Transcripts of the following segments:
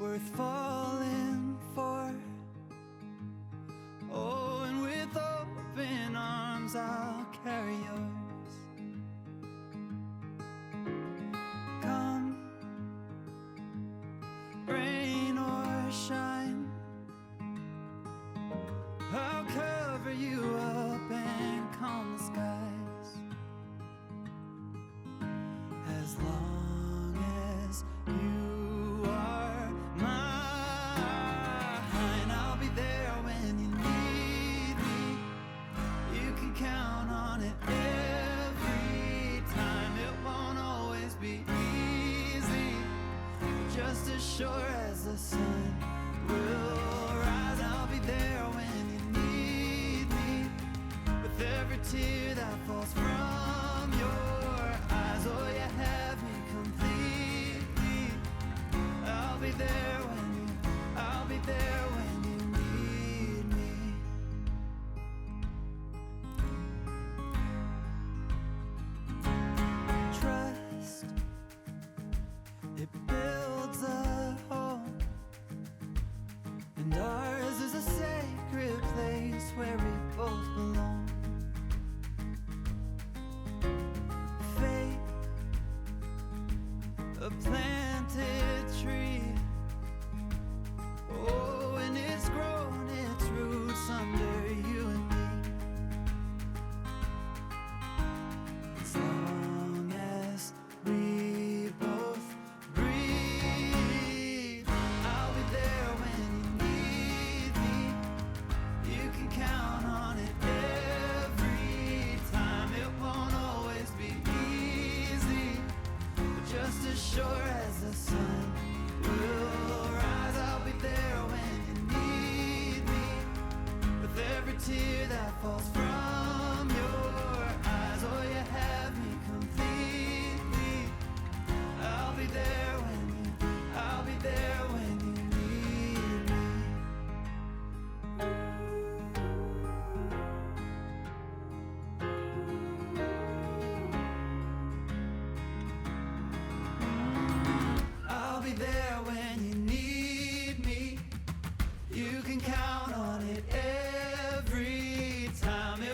worth falling for. Oh, and with open arms I'll carry yours. Come, rain or shine, I'll cover you up and calm the skies. As long as you are mine, I'll be there when you need me. You can count on it every time. It won't always be easy, just as sure as the sun will rise. I'll be there when you need me, with every tear that falls from your eyes. Oh, you have me completely. I'll be there when you, I'll be there when you need me. Trust, it builds a home, and ours is a sacred place where we both belong. Faith, a planted tree. Oh, and it's grown its roots under you and me. As long as we both breathe, I'll be there when you need me. You can count on it every time. It won't always be easy, but just as sure as the sun will rise, I'll be there when you need me, with every tear that falls from your eyes. Oh, you have me completely. I'll be there when you, I'll be there when you need me. I'll be there when you need me. You can count on it every time. It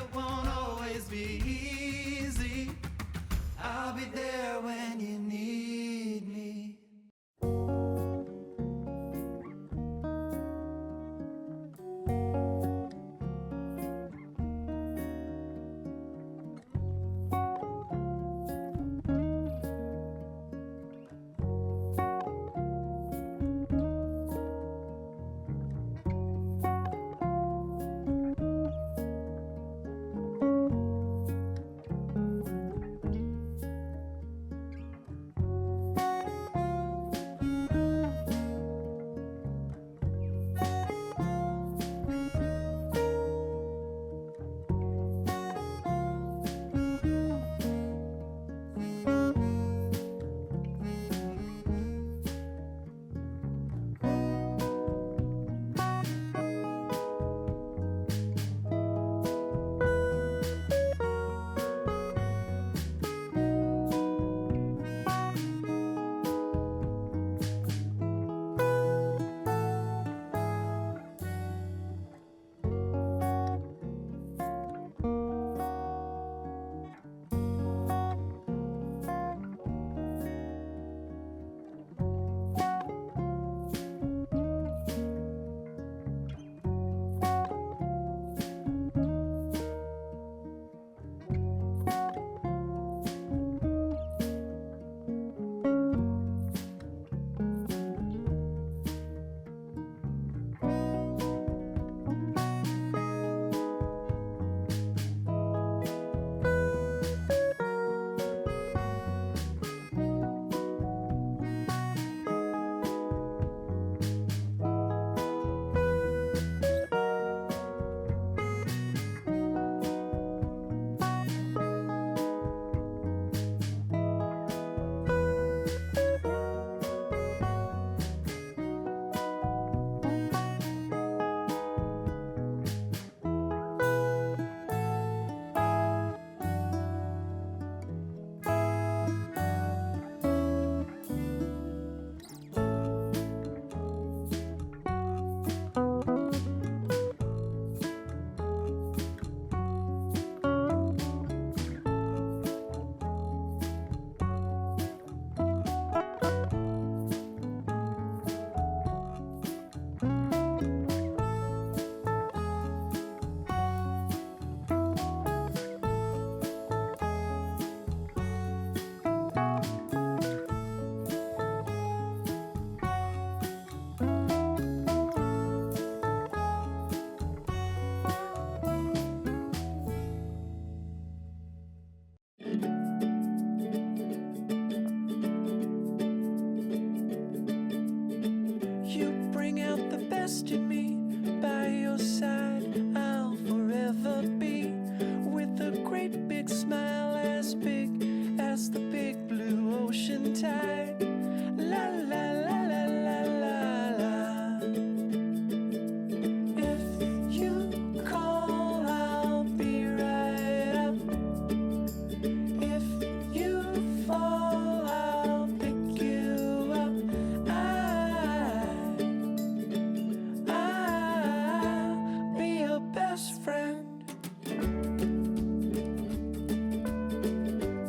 best friend.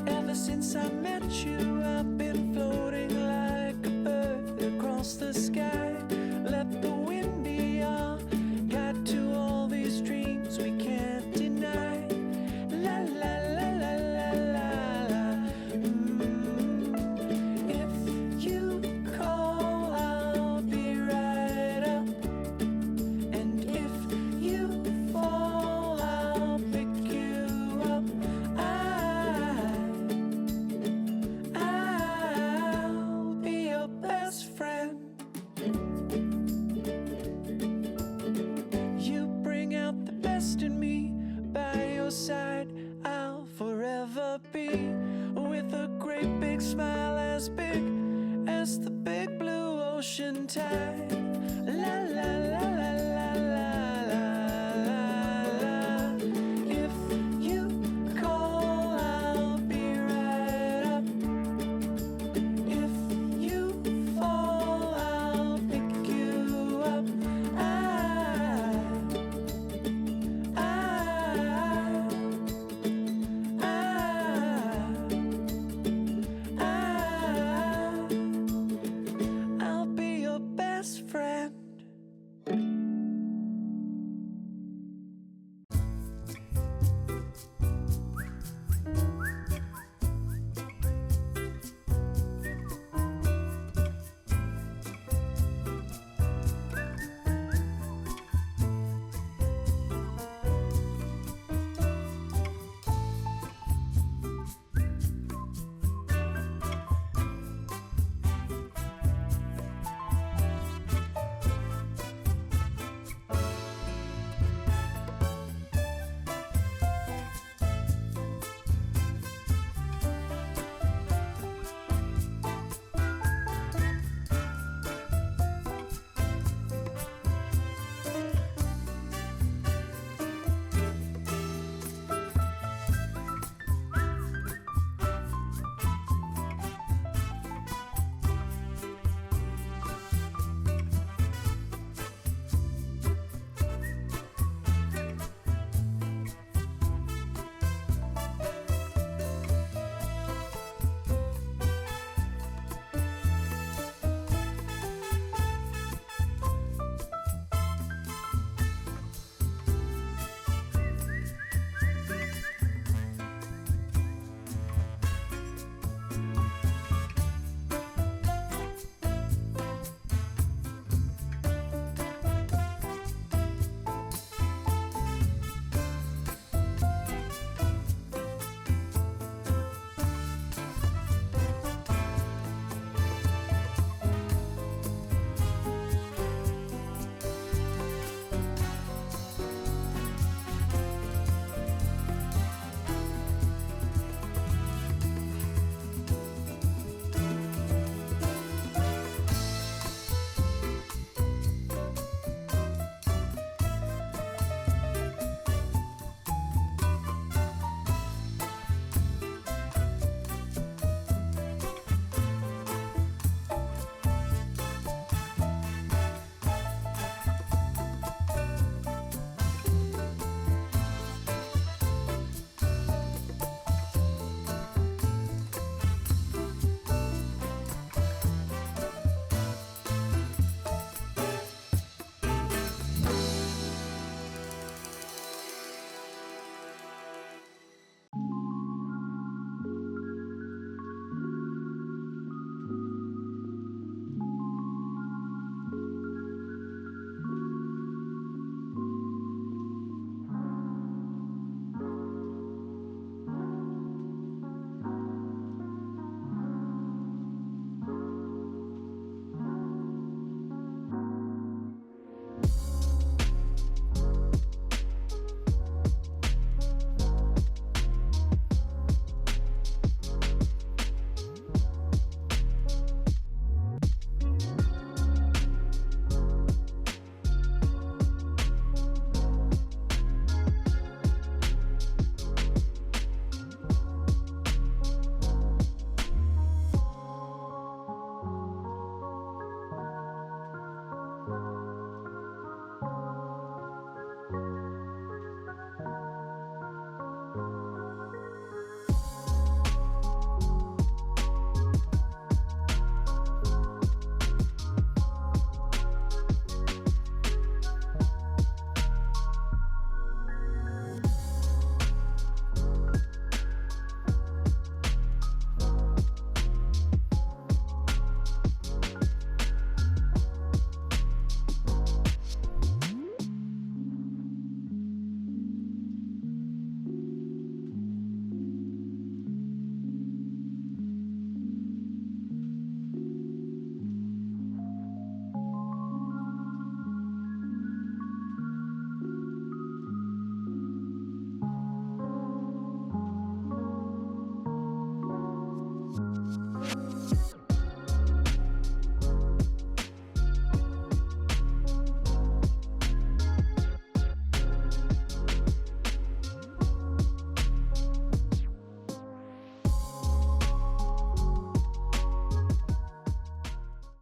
Ever since I met you, I've been floating like a bird across the sky. Let the wind be our guide to all these dreams we can't deny. La la la la la la la. If you call, I'll be right up. And if you fall, I'll pick you up. I'll be your best friend. You bring out the best in me. By your side, I'll forever be. With a great big smile as big as the big blue ocean tide. La la la.